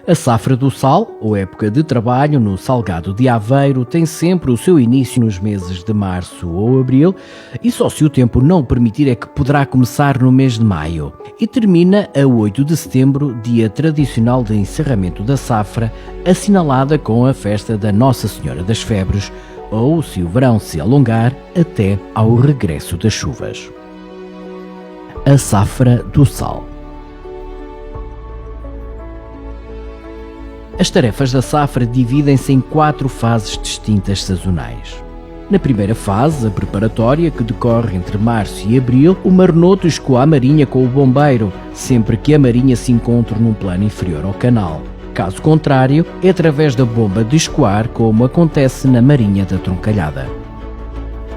A safra do sal, ou época de trabalho no Salgado de Aveiro, tem sempre o seu início nos meses de março ou abril e só se o tempo não o permitir é que poderá começar no mês de maio e termina a 8 de setembro, dia tradicional de encerramento da safra, assinalada com a festa da Nossa Senhora das Febres, ou, se o verão se alongar, até ao regresso das chuvas. A safra do sal. As tarefas da safra dividem-se em 4 fases distintas sazonais. Na primeira fase, a preparatória, que decorre entre março e abril, o marnoto escoa a marinha com o bombeiro, sempre que a marinha se encontre num plano inferior ao canal. Caso contrário, é através da bomba de escoar, como acontece na marinha da Troncalhada.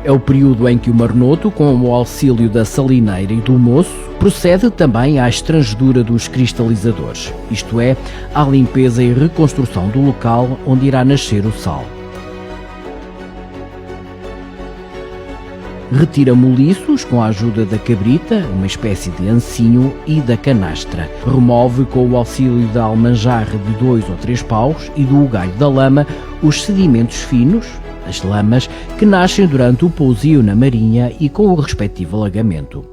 É o período em que o marnoto, com o auxílio da salineira e do moço, procede também à estrangedura dos cristalizadores, isto é, à limpeza e reconstrução do local onde irá nascer o sal. Retira moliços com a ajuda da cabrita, uma espécie de ancinho, e da canastra. Remove com o auxílio da almanjarra de 2 ou 3 paus e do galho da lama os sedimentos finos, as lamas, que nascem durante o pousio na marinha e com o respectivo alagamento.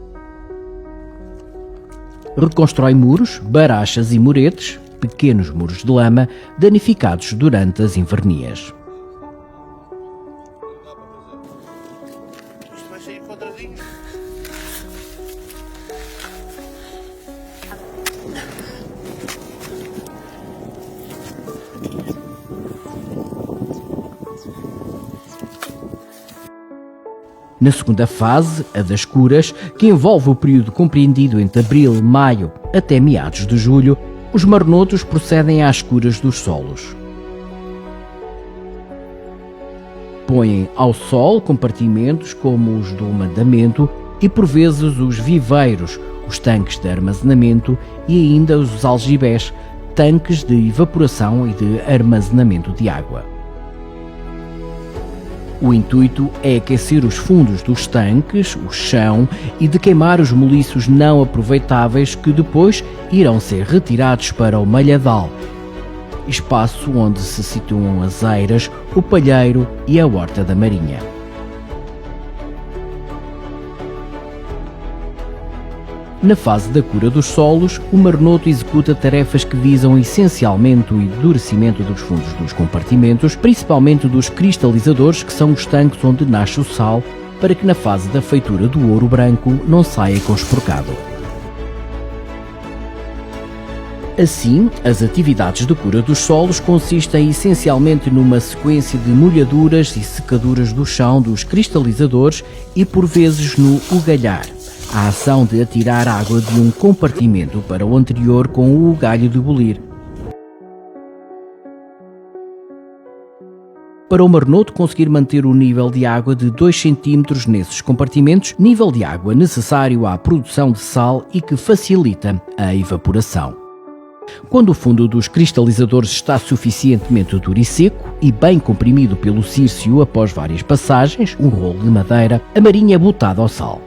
Reconstrói muros, barachas e muretes, pequenos muros de lama, danificados durante as invernias. Isto vai sair quadradinho. Na segunda fase, a das curas, que envolve o período compreendido entre abril e maio até meados de julho, os marnotos procedem às curas dos solos. Põem ao sol compartimentos como os do mandamento e, por vezes, os viveiros, os tanques de armazenamento e ainda os aljibés, tanques de evaporação e de armazenamento de água. O intuito é aquecer os fundos dos tanques, o chão e de queimar os moliços não aproveitáveis que depois irão ser retirados para o malhadal, espaço onde se situam as eiras, o palheiro e a horta da marinha. Na fase da cura dos solos, o marnoto executa tarefas que visam essencialmente o endurecimento dos fundos dos compartimentos, principalmente dos cristalizadores, que são os tanques onde nasce o sal, para que na fase da feitura do ouro branco não saia conspurcado. Assim, as atividades de cura dos solos consistem essencialmente numa sequência de molhaduras e secaduras do chão dos cristalizadores e, por vezes, no ugalhar, a ação de atirar água de um compartimento para o anterior com o galho de bulir. Para o marnoto conseguir manter o nível de água de 2 cm nesses compartimentos, nível de água necessário à produção de sal e que facilita a evaporação. Quando o fundo dos cristalizadores está suficientemente duro e seco e bem comprimido pelo círcio após várias passagens, um rolo de madeira, a marinha é botada ao sal.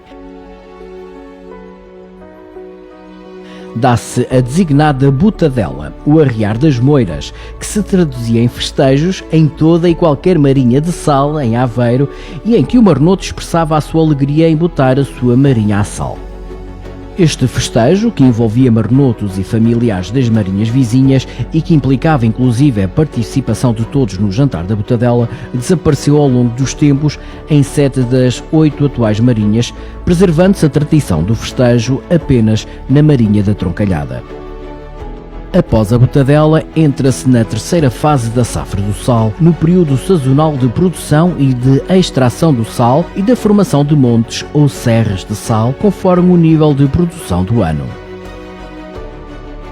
Dá-se a designada botadela, o arriar das moiras, que se traduzia em festejos em toda e qualquer marinha de sal em Aveiro e em que o marnoto expressava a sua alegria em botar a sua marinha a sal. Este festejo, que envolvia marnotos e familiares das marinhas vizinhas e que implicava inclusive a participação de todos no jantar da botadela, desapareceu ao longo dos tempos em 7 das 8 atuais marinhas, preservando-se a tradição do festejo apenas na marinha da Troncalhada. Após a botadela, entra-se na terceira fase da safra do sal, no período sazonal de produção e de extração do sal e da formação de montes ou serras de sal, conforme o nível de produção do ano.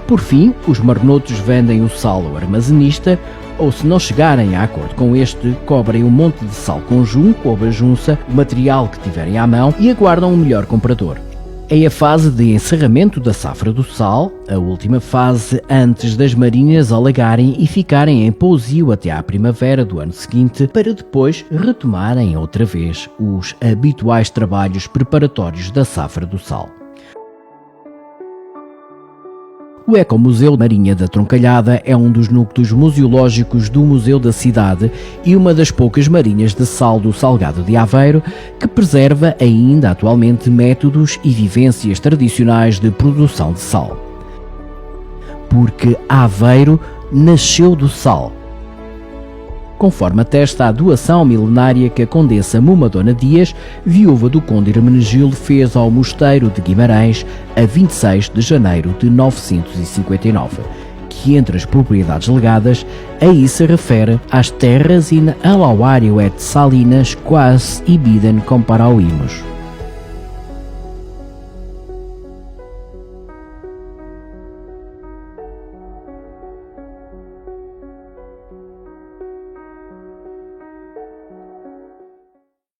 Por fim, os marnotos vendem o sal ao armazenista, ou, se não chegarem a acordo com este, cobrem um monte de sal com junco ou bajunça, o material que tiverem à mão, e aguardam o melhor comprador. É a fase de encerramento da safra do sal, a última fase antes das marinhas alagarem e ficarem em pousio até à primavera do ano seguinte, para depois retomarem outra vez os habituais trabalhos preparatórios da safra do sal. O Ecomuseu Marinha da Troncalhada é um dos núcleos museológicos do Museu da Cidade e uma das poucas marinhas de sal do Salgado de Aveiro que preserva ainda atualmente métodos e vivências tradicionais de produção de sal. Porque Aveiro nasceu do sal. Conforme atesta a doação milenária que a Condessa Mumadona Dias, viúva do Conde Hermenegildo, fez ao Mosteiro de Guimarães a 26 de janeiro de 959, que entre as propriedades legadas, aí se refere às terras in alauario et salinas quas ibidem comparauimus.